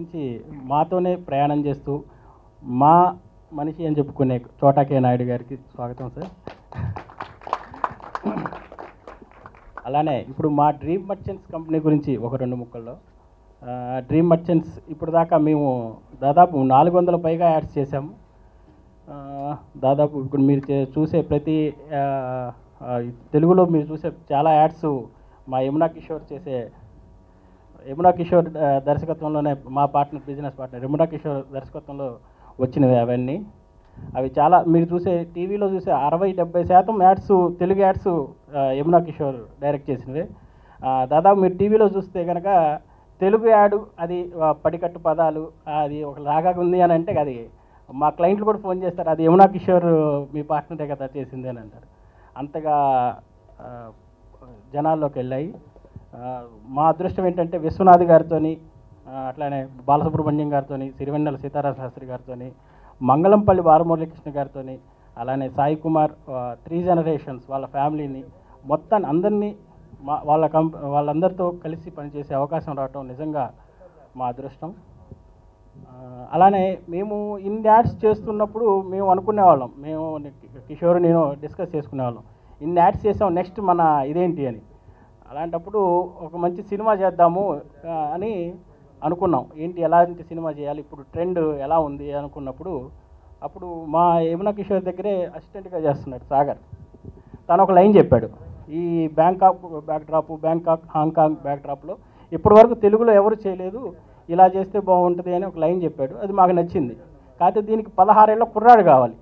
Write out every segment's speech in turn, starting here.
నుంచి మాతోనే ప్రయాణం చేస్తూ మా మనిషి అని చెప్పుకునే చోటా కే నాయుడు గారికి స్వాగతం సార్. అలానే ఇప్పుడు మా డ్రీమ్ మర్చెంట్స్ కంపెనీ గురించి ఒక 2 ముక్కల్లో. డ్రీమ్ మర్చెంట్స్ ఇప్పుడు దాకా మేము దాదాపు 400 పైగా యాడ్స్ చేశాము. దాదాపు ఇప్పుడు మీరు చూసే ప్రతి తెలుగులో మీరు చూసే చాలా యాడ్స్ మా యమునా కిషోర్ దర్శకత్వంలోనే, మా బిజినెస్ పార్ట్నర్ యమునా కిషోర్ దర్శకత్వంలో వచ్చినవి అవన్నీ. అవి చాలా మీరు చూసే టీవీలో చూసే 60-70% ads, Telugu ads Yamuna Kishore direct చేసినవి. దాదాపు మీరు టీవీలో చూస్తే కనుక తెలుగు యాడ్ అది పడికట్టు పదాలు అది ఒక లాగా ఉంది అని అంటే అది మా క్లయింట్లు కూడా ఫోన్ చేస్తారు, అది యమునా కిషోర్ మీ పార్ట్నరే కదా చేసింది అని అంటారు. అంతగా జనాల్లోకి వెళ్ళాయి. మా అదృష్టం ఏంటంటే విశ్వనాథ్ గారితో, అట్లానే బాలసుబ్రహ్మణ్యం గారితో, సిరివెన్నెల సీతారామ శాస్త్రి గారితో, మంగళంపల్లి బాలమురళీకృష్ణ గారితో, అలానే సాయి కుమార్ 3 జనరేషన్స్ వాళ్ళ ఫ్యామిలీని మొత్తాన్ని అందరినీ వాళ్ళందరితో కలిసి పనిచేసే అవకాశం రావటం నిజంగా మా అదృష్టం. అలానే మేము ఇన్ని యాడ్స్ చేస్తున్నప్పుడు మేము అనుకునేవాళ్ళం, మేము కిషోర్ నేను డిస్కస్ చేసుకునేవాళ్ళం, ఇన్ని యాడ్స్ చేసాం, నెక్స్ట్ మన ఇదేంటి అని. అలాంటప్పుడు ఒక మంచి సినిమా చేద్దాము అని అనుకున్నాం. ఏంటి ఎలాంటి సినిమా చేయాలి, ఇప్పుడు ట్రెండ్ ఎలా ఉంది అనుకున్నప్పుడు అప్పుడు మా యమునా కిషోర్ దగ్గరే అసిస్టెంట్గా చేస్తున్నాడు సాగర్. తను ఒక లైన్ చెప్పాడు, ఈ బ్యాంకాక్ బ్యాక్డ్రాప్, హాంకాంగ్ బ్యాక్డ్రాప్లో ఇప్పటి వరకు తెలుగులో ఎవరు చేయలేదు, ఇలా చేస్తే బాగుంటుంది అని ఒక లైన్ చెప్పాడు. అది మాకు నచ్చింది. కాకపోతే దీనికి 16 ఏళ్ళ కుర్రాడు కావాలి,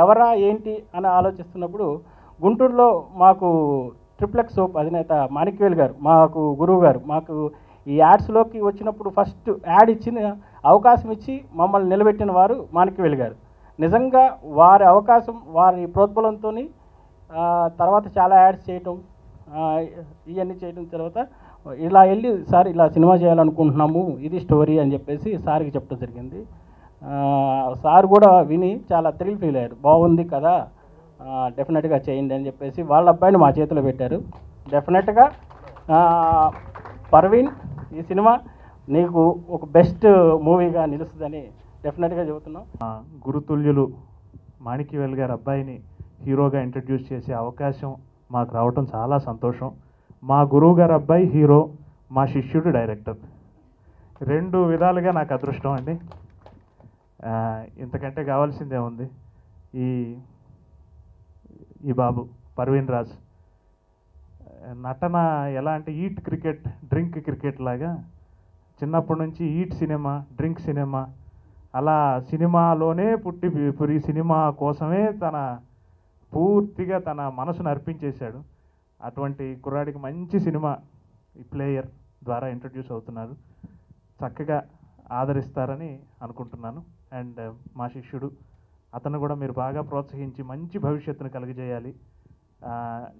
ఎవరా ఏంటి అని ఆలోచిస్తున్నప్పుడు గుంటూరులో మాకు ట్రిప్లెక్స్ సోప్ అధినేత మాణిక్వేల్ గారు, మాకు గురువు గారు, మాకు ఈ యాడ్స్లోకి వచ్చినప్పుడు ఫస్ట్ యాడ్ ఇచ్చిన అవకాశం ఇచ్చి మమ్మల్ని నిలబెట్టిన వారు మాణిక్వేల్ గారు. నిజంగా వారి అవకాశం, వారి ప్రోద్బలంతో తర్వాత చాలా యాడ్స్ చేయటం, ఇవన్నీ చేయడం తర్వాత ఇలా వెళ్ళి సార్ ఇలా సినిమా చేయాలనుకుంటున్నాము, ఇది స్టోరీ అని చెప్పేసి సార్కి చెప్పడం జరిగింది. సార్ కూడా విని చాలా థ్రిల్ ఫీల్ అయ్యారు, బాగుంది కదా డెఫినెట్గా చేయండి అని చెప్పేసి వాళ్ళ అబ్బాయిని మా చేతిలో పెట్టారు. డెఫినెట్గా పర్వీన్ ఈ సినిమా నీకు ఒక బెస్ట్ మూవీగా నిలుస్తుందని డెఫినెట్గా చెబుతున్నాం. గురుతుల్యులు మాణిక్యవేల్ గారి అబ్బాయిని హీరోగా ఇంట్రడ్యూస్ చేసే అవకాశం మాకు రావటం చాలా సంతోషం. మా గురువు గారి అబ్బాయి హీరో, మా శిష్యుడు డైరెక్టర్, 2 విధాలుగా నాకు అదృష్టం అండి. ఇంతకంటే కావాల్సిందే ఉంది. ఈ బాబు పర్వీన్ రాజ్ నటన ఎలా అంటే ఈట్ క్రికెట్, డ్రింక్ క్రికెట్ లాగా చిన్నప్పటి నుంచి ఈట్ సినిమా, డ్రింక్ సినిమా, అలా సినిమాలోనే పుట్టి సినిమా కోసమే పూర్తిగా తన మనసును అర్పించేశాడు. అటువంటి కుర్రాడికి మంచి సినిమా ఈ ప్లేయర్ ద్వారా ఇంట్రడ్యూస్ అవుతున్నారు. చక్కగా ఆదరిస్తారని అనుకుంటున్నాను. అండ్ మా శిష్యుడు, అతను కూడా మీరు బాగా ప్రోత్సహించి మంచి భవిష్యత్తును కలిగజేయాలి.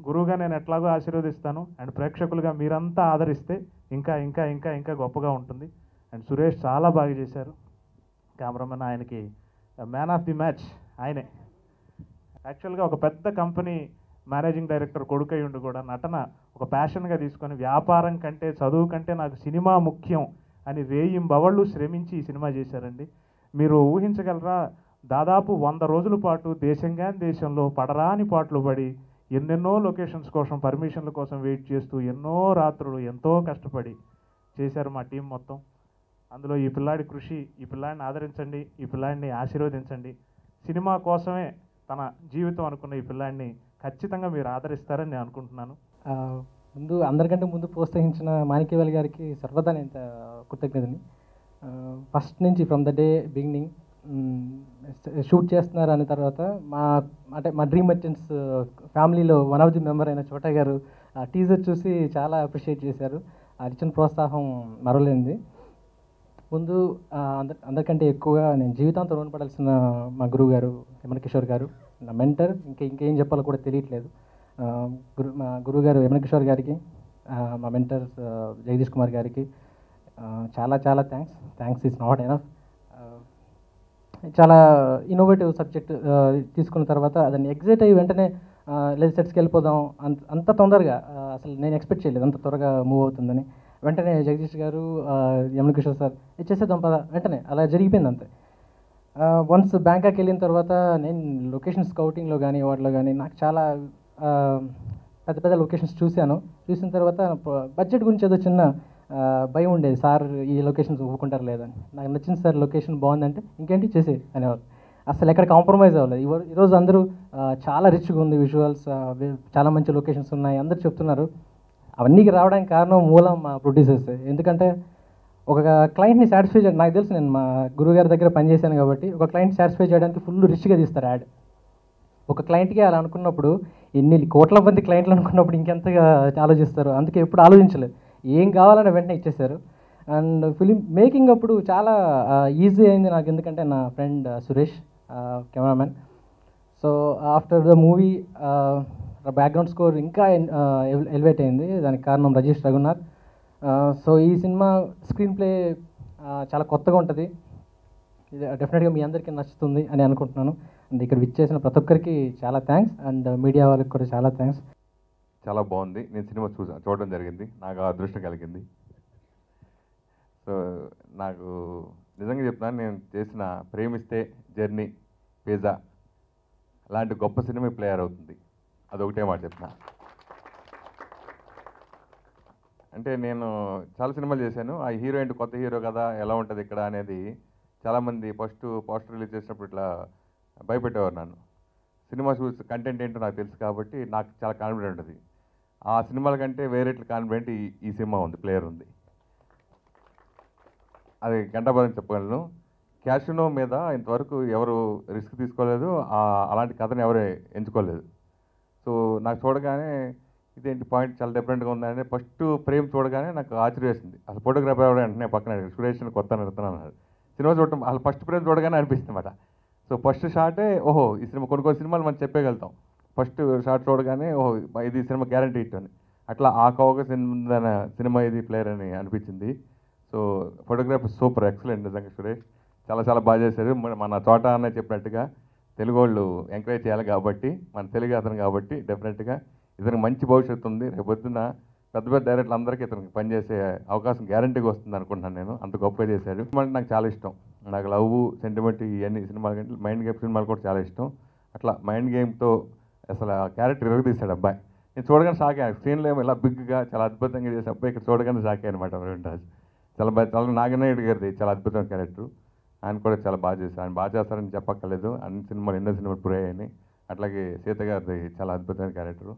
గురువుగా నేను ఎట్లాగో ఆశీర్వదిస్తాను, అండ్ ప్రేక్షకులుగా మీరంతా ఆదరిస్తే ఇంకా ఇంకా ఇంకా ఇంకా గొప్పగా ఉంటుంది. అండ్ సురేష్ చాలా బాగా చేశారు. కెమెరామెన్, ఆయనకి మ్యాన్ ఆఫ్ ది మ్యాచ్ ఆయనే. యాక్చువల్గా ఒక పెద్ద కంపెనీ మేనేజింగ్ డైరెక్టర్ కొడుకై ఉండి కూడా నటన ఒక ప్యాషన్గా తీసుకొని వ్యాపారం కంటే, చదువు కంటే నాకు సినిమా ముఖ్యం అని రేయింబవళ్ళు శ్రమించి ఈ సినిమా చేశారండి. మీరు ఊహించగలరా, దాదాపు 100 రోజుల పాటు దేశంలో పడరాని పాటలు పడి ఎన్నెన్నో లొకేషన్స్ కోసం, పర్మిషన్ల కోసం వెయిట్ చేస్తూ ఎన్నో రాత్రులు ఎంతో కష్టపడి చేశారు మా టీం మొత్తం. అందులో ఈ పిల్లాడి కృషి, ఈ పిల్లాడిని ఆదరించండి, ఈ పిల్లాడిని ఆశీర్వదించండి. సినిమా కోసమే తన జీవితం అనుకున్న ఈ పిల్లాడిని ఖచ్చితంగా మీరు ఆదరిస్తారని నేను అనుకుంటున్నాను. అందరికంటే ముందు ప్రోత్సహించిన మాణిక్యవేల్ గారికి సర్వదా నేను కృతజ్ఞతని. ఫస్ట్ నుంచి from the day beginning shoot చేస్తున్నారు అనే తర్వాత మా డ్రీమ్ మర్చెంట్స్ ఫ్యామిలీలో వన్ ఆఫ్ ది మెంబర్ అయిన చోటా గారు టీజర్ చూసి చాలా అప్రిషియేట్ చేశారు. అది ఇచ్చిన ప్రోత్సాహం మరవలేనిది. ముందు అందరికంటే ఎక్కువగా నేను జీవితాంతం రుణపడాల్సిన మా గురువు గారు యమునా కిషోర్ గారు, నా మెంటర్. ఇంకేం చెప్పాలో కూడా తెలియట్లేదు. మా గురువు గారు యమునా కిషోర్ గారికి, మా మెంటర్స్ జగదీష్ కుమార్ గారికి చాలా చాలా థ్యాంక్స్ ఈజ్ నాట్ ఎనఫ్. చాలా ఇన్నోవేటివ్ సబ్జెక్ట్ తీసుకున్న తర్వాత దాన్ని ఎగ్జైట్ అయ్యి వెంటనే లేదు సెట్స్కి వెళ్ళిపోదాం అంత తొందరగా అసలు నేను ఎక్స్పెక్ట్ చేయలేదు అంత త్వరగా మూవ్ అవుతుందని. వెంటనే జగదీష్ గారు యమున కిషోర్ సార్ ఇచ్చేసేద్దాం పద, వెంటనే అలా జరిగిపోయింది అంతే. వన్స్ బ్యాంకాక్ వెళ్ళిన తర్వాత నేను లొకేషన్ స్కౌటింగ్లో కానీ వాటిలో కానీ నాకు చాలా పెద్ద పెద్ద లొకేషన్స్ చూసిన తర్వాత బడ్జెట్ గురించి ఏదో చిన్న భయం ఉండేది, సార్ ఈ లొకేషన్స్ ఒప్పుకుంటారు లేదని. నాకు నచ్చింది సార్, లొకేషన్ బాగుందంటే ఇంకేంటి చేసే అనేవారు, అసలు ఎక్కడ కాంప్రమైజ్ అవ్వలేదు. ఈరోజు అందరూ చాలా రిచ్గా ఉంది విజువల్స్, చాలా మంచి లొకేషన్స్ ఉన్నాయి అందరూ చెప్తున్నారు. అవన్నీకి రావడానికి కారణం మూలం మా ప్రొడ్యూసర్స్. ఎందుకంటే ఒక క్లయింట్ని సాటిస్ఫై చేయడం, నాకు తెలుసు నేను మా గురుగారి దగ్గర పనిచేశాను కాబట్టి, ఒక క్లయింట్ సాటిస్ఫై చేయడానికి ఫుల్ రిచ్గా తీస్తారు యాడ్. ఒక క్లయింట్కి అలా అనుకున్నప్పుడు ఎన్ని కోట్ల మంది క్లయింట్లు అనుకున్నప్పుడు ఇంకెంతగా ఆలోచిస్తారు. అందుకే ఎప్పుడు ఆలోచించలేదు, ఏం కావాలని వెంటనే ఇచ్చేశారు. అండ్ ఫిలిం మేకింగ్ అప్పుడు చాలా ఈజీ అయింది నాకు, ఎందుకంటే నా friend Suresh cameraman. So after the movie background score ఇంకా ఎలివేట్ అయింది, దానికి కారణం రాజేష్ రఘునాథ్. సో ఈ సినిమా స్క్రీన్ ప్లే చాలా కొత్తగా ఉంటుంది, ఇది డెఫినెట్గా మీ అందరికీ నచ్చుతుంది అని అనుకుంటున్నాను. అండ్ ఇక్కడ విచ్చేసిన ప్రతి ఒక్కరికి చాలా థ్యాంక్స్, అండ్ మీడియా వాళ్ళకి కూడా చాలా థ్యాంక్స్. చాలా బాగుంది. నేను సినిమా చూడడం జరిగింది, నాకు అదృష్టం కలిగింది. సో నాకు నిజంగా చెప్తున్నాను, నేను చేసిన ప్రేమిస్తే, జర్నీ, పిజ్జా లాంటి గొప్ప సినిమా ప్లేయర్ అవుతుంది, అదొకటే మాట చెప్తున్నా. అంటే నేను చాలా సినిమాలు చేశాను, ఆ హీరో ఏంటి కొత్త హీరో కదా ఎలా ఉంటుంది ఇక్కడ అనేది చాలామంది ఫస్ట్ పోస్టర్ రిలీజ్ చేసినప్పుడు ఇట్లా భయపెట్టేవారు నన్ను. సినిమా చూసి కంటెంట్ ఏంటో నాకు తెలుసు కాబట్టి నాకు చాలా కాన్ఫిడెంట్ ఉంటుంది. ఆ సినిమాల కంటే వేరే కాన్ఫిడెంట్ ఈ సినిమా ఉంది, ప్లేయర్ ఉంది, అది గంటాబద్ధం చెప్పగలను. క్యాషినో మీద ఇంతవరకు ఎవరు రిస్క్ తీసుకోలేదు, అలాంటి కథను ఎవరు ఎంచుకోలేదు. సో నాకు చూడగానే ఇదేంటి పాయింట్ చాలా డిఫరెంట్గా ఉందని ఫస్ట్ ప్రేమ్ చూడగానే నాకు ఆశ్చర్యం వేసింది. అసలు ఫోటోగ్రాఫర్ ఎవరు వెంటనే పక్కన సురేష్ కొత్త నడుతున్నాను సినిమా చూడటం, అసలు ఫస్ట్ ప్రేమ్ చూడగానే అనిపిస్తుంది అన్నమాట. సో ఫస్ట్ షాటే ఓహో ఈ సినిమా, కొన్ని సినిమాలు మనం చెప్పగలుగుతాం, ఫస్ట్ షాట్ చూడగానే ఓహో ఇది సినిమా గ్యారంటీ హిట్ అని. అట్లా ఆ కవక సినిమా ఇది ప్లేయర్ అని అనిపించింది. సో ఫోటోగ్రాఫర్ సూపర్ ఎక్సలెంట్, నిజంగా సురేష్ చాలా చాలా బాగా చేశారు. మన తోట అన్న చెప్పినట్టుగా తెలుగు వాళ్ళు ఎంకరేజ్ చేయాలి కాబట్టి, మన తెలుగు అతను కాబట్టి డెఫినెట్గా ఇతనికి మంచి భవిష్యత్తు ఉంది. రేపు పొద్దున్న పెద్ద పెద్ద డైరెక్టర్లు అందరికీ ఇతనికి పనిచేసే అవకాశం గ్యారంటీగా వస్తుంది అనుకుంటున్నాను నేను, అంత గొప్పగా చేశాడు. అంటే నాకు చాలా ఇష్టం, నాకు లవ్ సెంటిమెంట్ ఇవన్నీ సినిమాల కంటే మైండ్ గేమ్ సినిమాలు కూడా చాలా ఇష్టం. అట్లా మైండ్ గేమ్తో అసలు ఆ క్యారెక్టర్ ఎరగదీశాడు అబ్బాయి. నేను చూడగానే షాక్ అయ్యాను, స్క్రీన్లో ఏమో ఇలా బిగ్గా చాలా అద్భుతంగా చేసే అబ్బాయి ఇక్కడ చూడగానే షాక్ అయ్యాను అనమాట. ప్రవీణ్ రాజ్ చాలా నాగనాయుడు గారిది చాలా అద్భుతమైన క్యారెక్టర్, ఆయన కూడా చాలా బాగా చేశారు. ఆయన బాగా చేస్తారని చెప్పక్కర్లేదు, అన్ని సినిమాలు ఎన్నో సినిమాలు ప్రూవ్ అయ్యాయి. అట్లాగే సీత గారిది చాలా అద్భుతమైన క్యారెక్టరు.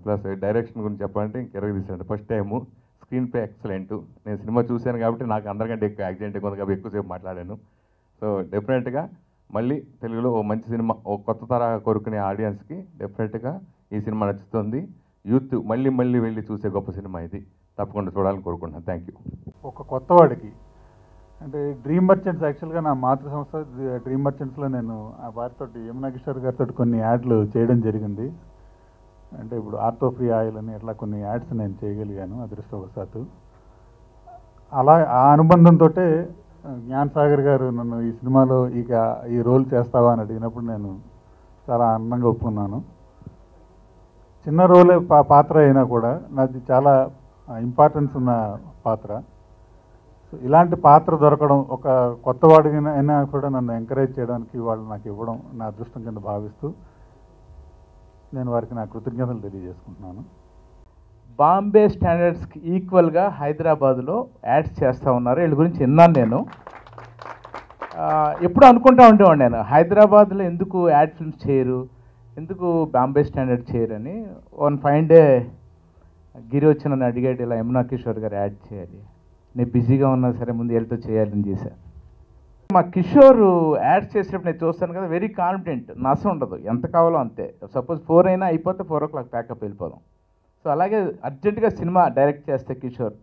ప్లస్ డైరెక్షన్ గురించి చెప్పాలంటే ఇంకెరగ తీశాడు first time. Screen play excellent. నేను సినిమా చూశాను కాబట్టి నాకు అందరికంటే ఎక్కువ యాక్సిడెంట్ ఉంది కాబట్టి ఎక్కువసేపు మాట్లాడాను. సో డెఫినెట్గా మళ్ళీ తెలుగులో ఓ మంచి సినిమా, ఓ కొత్త తరహా కోరుకునే ఆడియన్స్కి డెఫినెట్గా ఈ సినిమా నచ్చుతుంది. యూత్ మళ్ళీ మళ్ళీ వెళ్ళి చూసే గొప్ప సినిమా ఇది, తప్పకుండా చూడాలని కోరుకుంటున్నాను. Thank you. ఒక కొత్తవాడికి అంటే డ్రీమ్ మర్చెంట్స్, యాక్చువల్గా నా మాతృ సంస్థ డ్రీమ్ మర్చెంట్స్లో నేను ఆ వారితో యమునా కిషోర్ గారితో కొన్ని యాడ్లు చేయడం జరిగింది. అంటే ఇప్పుడు ఆర్థో ఫ్రీ ఆయిల్ అని అట్లా కొన్ని యాడ్స్ నేను చేయగలిగాను అదృష్టవశాత్తు. అలా ఆ అనుబంధంతో జ్ఞాన్ సాగర్ గారు నన్ను ఈ సినిమాలో ఈ రోల్ చేస్తావా అని అడిగినప్పుడు నేను చాలా ఆనందంగా ఒప్పుకున్నాను. చిన్న రోలే పాత్ర అయినా కూడా నాది చాలా ఇంపార్టెన్స్ ఉన్న పాత్ర. సో ఇలాంటి పాత్ర దొరకడం, ఒక కొత్తవాడికి అయినా కూడా నన్ను ఎంకరేజ్ చేయడానికి వాళ్ళు నాకు ఇవ్వడం నా అదృష్టం కింద భావిస్తూ నేను వారికి నా కృతజ్ఞతలు తెలియజేసుకుంటున్నాను. బాంబే స్టాండర్డ్స్కి ఈక్వల్గా హైదరాబాద్లో యాడ్స్ చేస్తూ ఉన్నారు. వీళ్ళ గురించి విన్నాను నేను, ఎప్పుడు అనుకుంటా ఉండేవాడు నేను, హైదరాబాద్లో ఎందుకు యాడ్ ఫిల్మ్స్ చేయరు, ఎందుకు బాంబే స్టాండర్డ్ చేయరని. వన్ ఫైన్ డే గిరి వచ్చి నన్ను అడిగాడు, ఇలా యమునా కిషోర్ గారు యాడ్ చేయాలి, నేను బిజీగా ఉన్నా సరే ముందు వెళ్తూ చేయాలని చేశాను. మా కిషోర్ యాడ్స్ చేసినప్పుడు నేను చూస్తాను కదా, వెరీ కాన్ఫిడెంట్, నష్టం ఉండదు, ఎంత కావాలో అంతే. సపోజ్ 4 అయినా అయిపోతే 4 o'clock ప్యాకప్ వెళ్ళిపోదాం. సో అలాగే అర్జెంటుగా సినిమా డైరెక్ట్ చేస్తే కిషోర్,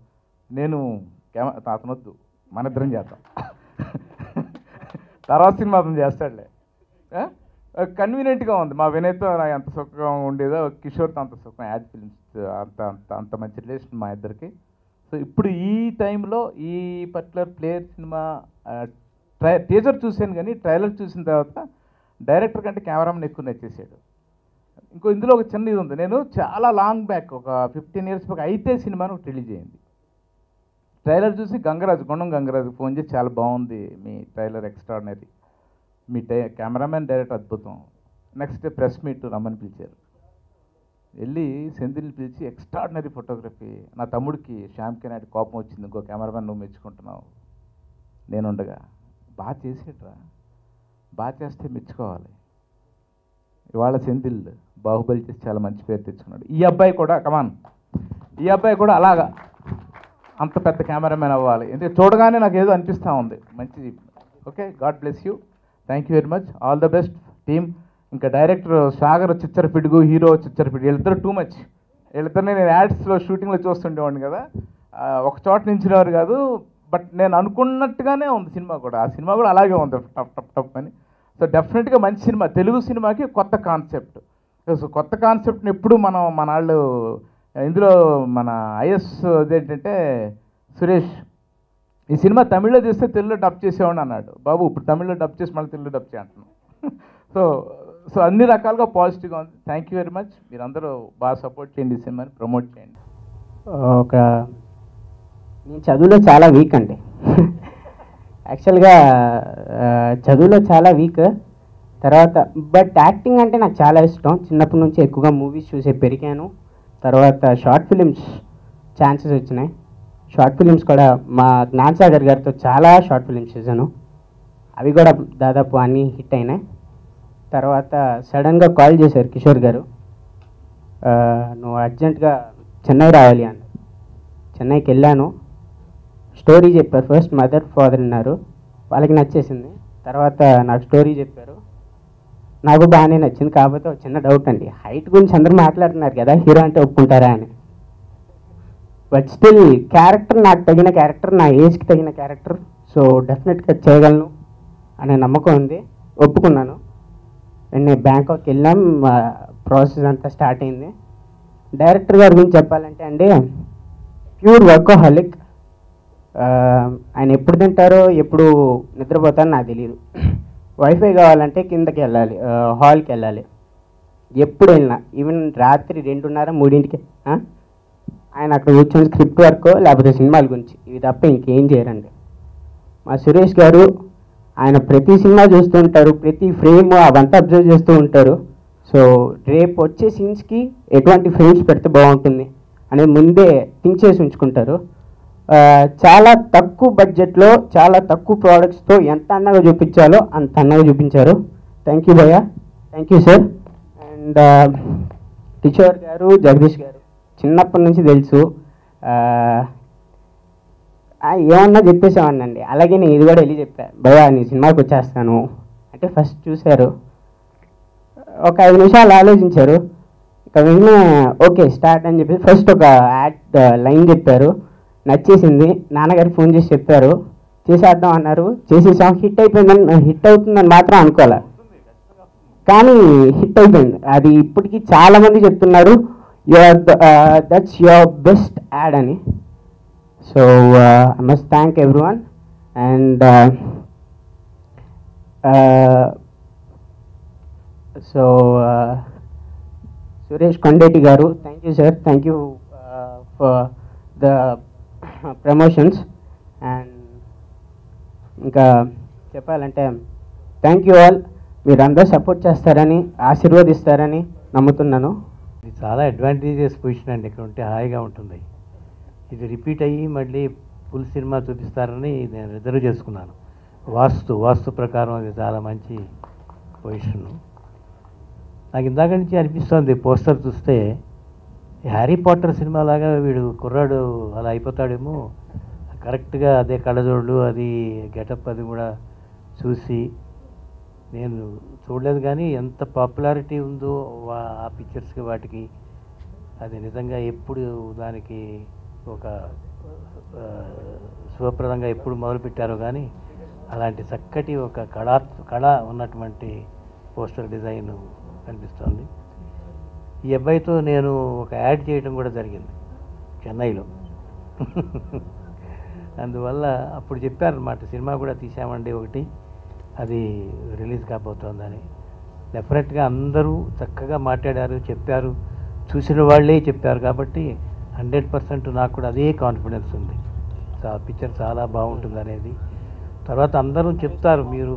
నేను అతనొద్దు మన ఇద్దరం చేద్దాం, తర్వాత సినిమా అతను చేస్తాడులే. కన్వీనియంట్గా ఉంది. మా వినయ్తో నాకు ఎంత సుఖంగా ఉండేదో కిషోర్తో అంత సుఖం, యాడ్ ఫిల్మ్స్ అంత మంచి రిలేషన్ మా ఇద్దరికి. సో ఇప్పుడు ఈ టైంలో ఈ పర్టికులర్ ప్లేయర్ సినిమా టీజర్ చూశాను కానీ ట్రైలర్ చూసిన తర్వాత డైరెక్టర్ కంటే కెమెరామెన్ ఎక్కువ నచ్చేసాడు. ఇందులో ఒక చిన్న ఇది ఉంది, నేను చాలా లాంగ్ బ్యాక్ ఒక 15 years బ్యాక్ అయితే సినిమాను ఒకటి రిలీజ్ అయింది. ట్రైలర్ చూసి గంగరాజు గుండం గంగరాజు ఫోన్ చేసి చాలా బాగుంది మీ ట్రైలర్ ఎక్స్ట్రాడినరీ, మీ కెమెరామెన్ డైరెక్ట్ అద్భుతం, నెక్స్ట్ డే ప్రెస్ మీట్ రమ్మని పిలిచారు. వెళ్ళి సెంధిల్ని పిలిచి ఎక్స్ట్రాడినరీ ఫోటోగ్రఫీ, నా తమ్ముడికి శ్యామ్కి నాటి కోపం వచ్చింది, ఇంకో కెమెరామెన్ నువ్వు మెచ్చుకుంటున్నావు నేనుండగా, బాగా చేసేట్రా, బాగా చేస్తే మెచ్చుకోవాలి. ఇవాళ సెంధిల్ బాహుబలి చేసి చాలా మంచి పేరు తెచ్చుకున్నాడు. ఈ అబ్బాయి కూడా కమాన్, ఈ అబ్బాయి కూడా అలాగా అంత పెద్ద కెమెరామెన్ అవ్వాలి. ఎందుకంటే చూడగానే నాకు ఏదో అనిపిస్తూ ఉంది మంచిది. Okay, God bless you, thank you very much, all the best team. ఇంకా డైరెక్టర్ సాగర్ చిచ్చర పిడుగు, హీరో చిచ్చర పిడుగు, వీళ్ళిద్దరు టూ మచ్. వీళ్ళిద్దరిని నేను యాడ్స్లో షూటింగ్లో చూస్తుండేవాడిని కదా, ఒక చోట నించినవారు కాదు, బట్ నేను అనుకున్నట్టుగానే ఉంది సినిమా కూడా. ఆ సినిమా కూడా అలాగే ఉంది, టప్ టప్ టప్ అని. సో డెఫినెట్గా మంచి సినిమా, తెలుగు సినిమాకి కొత్త కాన్సెప్ట్. సో కొత్త కాన్సెప్ట్ని ఎప్పుడు మన వాళ్ళు ఇందులో మన ఐఎస్ అదేంటంటే సురేష్, ఈ సినిమా తమిళ్లో చేస్తే తెలుగులో డబ్ చేసేవాడిని అన్నాడు. బాబు ఇప్పుడు తమిళ్లో డబ్ చేసి మళ్ళీ తెలుగులో డబ్ చేయంటున్నాను. సో అన్ని రకాలుగా పాజిటివ్గా ఉంది. Thank you very much. మీరందరూ బాగా సపోర్ట్ చేయండి, ఈ సినిమాని ప్రమోట్ చేయండి. నేను చదువులో చాలా వీక్ అండి. యాక్చువల్గా చదువులో చాలా వీక్, తర్వాత బట్ యాక్టింగ్ అంటే నాకు చాలా ఇష్టం. చిన్నప్పటి నుంచి ఎక్కువగా మూవీస్ చూసే పెరిగాను. తర్వాత షార్ట్ ఫిలిమ్స్ ఛాన్సెస్ వచ్చినాయి. షార్ట్ ఫిలిమ్స్ కూడా మా జ్ఞాన్ సాగర్ గారితో చాలా షార్ట్ ఫిలిమ్స్ చేశాను, అవి కూడా దాదాపు అన్నీ హిట్ అయినాయి. తర్వాత సడన్గా కాల్ చేశారు కిషోర్ గారు, నువ్వు అర్జెంటుగా చెన్నై రావాలి అని. చెన్నైకి వెళ్ళాను, స్టోరీ చెప్పారు. ఫస్ట్ మదర్ ఫాదర్ అన్నారు, వాళ్ళకి నచ్చేసింది. తర్వాత నాకు స్టోరీ చెప్పారు, నాకు బాగానే నచ్చింది. కాకపోతే ఒక చిన్న డౌట్ అండి, హైట్ గురించి అందరూ మాట్లాడుతున్నారు కదా, హీరో అంటే ఒప్పుకుంటారా అని. బట్ స్టిల్ క్యారెక్టర్ నాకు తగిన క్యారెక్టర్, నా ఏజ్కి తగిన క్యారెక్టర్, సో డెఫినెట్గా చేయగలను అనే నమ్మకం ఉంది. ఒప్పుకున్నాను. నేను బ్యాంకాక్ వెళ్ళాం, ప్రాసెస్ అంతా స్టార్ట్ అయింది. డైరెక్టర్ గారి గురించి చెప్పాలంటే అండి, ప్యూర్ వర్కోహాలిక్. ఆయన ఎప్పుడు తింటారో ఎప్పుడు నిద్రపోతారో నాకు తెలియదు. వైఫై కావాలంటే కిందకి వెళ్ళాలి, హాల్కి వెళ్ళాలి. ఎప్పుడు వెళ్ళినా ఈవెన్ రాత్రి 2:30, 3ంటికి ఆయన అక్కడ కూర్చొని స్క్రిప్ట్ వర్క్ లేకపోతే సినిమాల గురించి, ఇవి తప్ప ఇంకేం చేయరండి. మా సురేష్ గారు ఆయన ప్రతి సినిమా చూస్తూ ఉంటారు, ప్రతి ఫ్రేమ్ అవంతా అబ్జర్వ్ చేస్తూ ఉంటారు. సో రేపు వచ్చే సీన్స్కి ఎటువంటి ఫ్రేమ్స్ పెడితే బాగుంటుంది అనేది ముందే థింక్ చేసి ఉంచుకుంటారు. చాలా తక్కువ బడ్జెట్లో చాలా తక్కువ ప్రోడక్ట్స్తో ఎంత అందంగా చూపించాలో అంత అందంగా చూపించారు. థ్యాంక్ యూ భయ్య, thank you sir. And Kishore గారు, జగదీష్ గారు చిన్నప్పటి నుంచి తెలుసు, ఏమన్నా చెప్పేసేవాడిని అండి. అలాగే నేను ఇది కూడా వెళ్ళి చెప్పాను, భయ్య నీ సినిమాకి వచ్చేస్తాను అంటే ఫస్ట్ చూశారు, ఒక 5 నిమిషాలు ఆలోచించారు, ఇక వెంటనే ఓకే స్టార్ట్ అని చెప్పి ఫస్ట్ ఒక యాడ్ లైన్ చెప్పారు, నచ్చేసింది. నాన్నగారికి ఫోన్ చేసి చెప్పారు, చేసేద్దాం అన్నారు. చేసేసాం. హిట్ అయిపోయిందని, హిట్ అవుతుందని మాత్రం అనుకోలే, కానీ హిట్ అయిపోయింది. అది ఇప్పటికీ చాలామంది చెప్తున్నారు దట్స్ యువర్ బెస్ట్ యాడ్ అని. So I must thank everyone. And so Suresh Kondeti garu, thank you sir, thank you for the promotions. And ఇంకా చెప్పాలంటే థ్యాంక్ యూ ఆల్. మీరందరూ సపోర్ట్ చేస్తారని, ఆశీర్వదిస్తారని నమ్ముతున్నాను. ఇది చాలా అడ్వాంటేజెస్ పొజిషన్ అండి, ఇక్కడ ఉంటే హాయిగా ఉంటుంది. ఇది రిపీట్ అయ్యి మళ్ళీ ఫుల్ సినిమా చూపిస్తారని నేను రిజర్వ్ చేసుకున్నాను. వాస్తు ప్రకారం అది చాలా మంచి పొజిషన్. నాకు ఇందాక నుంచి అనిపిస్తుంది పోస్టర్ చూస్తే హ్యారీ పాటర్ సినిమా లాగా వీడు కుర్రాడు అలా అయిపోతాడేమో, కరెక్ట్గా అదే కళ్ళజోళ్ళు, అది గెటప్, అది కూడా చూసి నేను చూడలేదు. కానీ ఎంత పాపులారిటీ ఉందో ఆ పిక్చర్స్కి వాటికి, అది నిజంగా ఎప్పుడు దానికి ఒక శుభప్రదంగా ఎప్పుడు మొదలుపెట్టారో కానీ అలాంటి చక్కటి ఒక కళ ఉన్నటువంటి పోస్టర్ డిజైన్ కనిపిస్తోంది. ఈ అబ్బాయితో నేను ఒక యాడ్ చేయడం కూడా జరిగింది చెన్నైలో. అందువల్ల అప్పుడు చెప్పారనమాట, సినిమా కూడా తీసామండి ఒకటి, అది రిలీజ్ కాబోతోందని. డెఫినెట్గా అందరూ చక్కగా మాట్లాడారు, చెప్పారు, చూసిన వాళ్ళే చెప్పారు. కాబట్టి 100% నాకు కూడా అదే కాన్ఫిడెన్స్ ఉంది. పిక్చర్ చాలా బాగుంటుంది అనేది. తర్వాత అందరూ చెప్తారు మీరు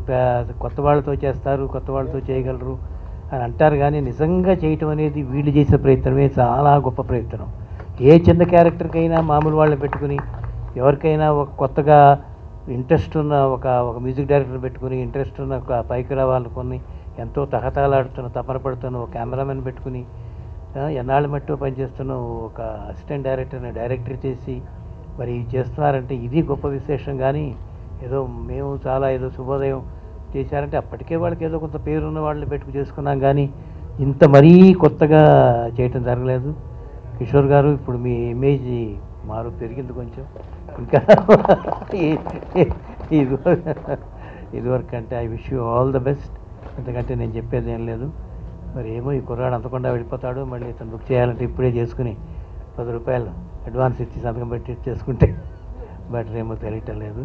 కొత్త వాళ్ళతో చేస్తారు, కొత్త వాళ్ళతో చేయగలరు అని అంటారు, కానీ నిజంగా చేయటం అనేది వీళ్ళు చేసే ప్రయత్నమే చాలా గొప్ప ప్రయత్నం. ఏ చిన్న క్యారెక్టర్కైనా మామూలు వాళ్ళని పెట్టుకుని, ఎవరికైనా ఒక కొత్తగా ఇంట్రెస్ట్ ఉన్న ఒక మ్యూజిక్ డైరెక్టర్ పెట్టుకుని, ఇంట్రెస్ట్ ఉన్న ఒక పైకి రావాలనుకుని ఎంతో తహతాలాడుతున్న తపన పడుతున్న ఒక కెమెరామెన్ పెట్టుకుని, ఎన్నాళ్ళ మట్టు పనిచేస్తున్న ఒక అసిస్టెంట్ డైరెక్టర్ని డైరెక్టర్ చేసి మరి చేస్తున్నారంటే ఇది గొప్ప విశేషం. కానీ ఏదో మేము చాలా ఏదో శుభోదయం చేశారంటే అప్పటికే వాళ్ళకి ఏదో కొంత పేరున్న వాళ్ళని పెట్టుకు చేసుకున్నాం, కానీ ఇంత మరీ కొత్తగా చేయటం జరగలేదు. కిషోర్ గారు ఇప్పుడు మీ ఇమేజ్ పెరిగింది కొంచెం, ఇంకా ఇదివరకు అంటే I wish you all the best. ఎందుకంటే నేను చెప్పేది ఏం లేదు. మరి ఏమో ఈ కుర్రాడు అంతకుండా వెళ్ళిపోతాడు, మళ్ళీ ఇతను బుక్ చేయాలంటే ఇప్పుడే చేసుకుని 10 రూపాయలు అడ్వాన్స్ ఇచ్చి సంతకం పెట్టి చేసుకుంటే బెటర్ ఏమో తెలియటం లేదు.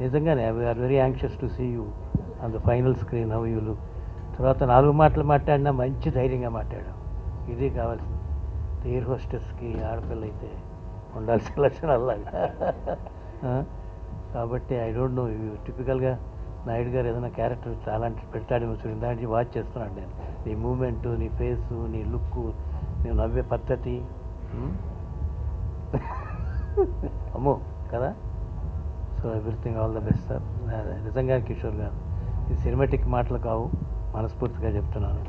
నిజంగానే we are very anxious to see you on the final screen, how you look. తర్వాత 4 మాటలు మాట్లాడినా మంచి ధైర్యంగా మాట్లాడాం, ఇది కావాల్సింది. ఎయిర్ హోస్టెస్కి ఆడపిల్ల అయితే ఉండాల్సిన లక్షణాలాగా. కాబట్టి ఐ డోంట్ నో, టిపికల్గా నాయుడు గారు ఏదైనా క్యారెక్టర్ చాలా పెడతాడేమో చూడండి, దాని నుంచి వాచ్ చేస్తున్నాను నేను. నీ మూమెంటు, నీ ఫేసు, నీ లుక్కు, నువ్వు నవ్వే పద్ధతి, అమ్మో కదా. So everything all the best sir. నిజంగా కిషోర్ గారు, ఈ సినిమాటిక్ మాటలు కావు, మనస్ఫూర్తిగా చెప్తున్నాను.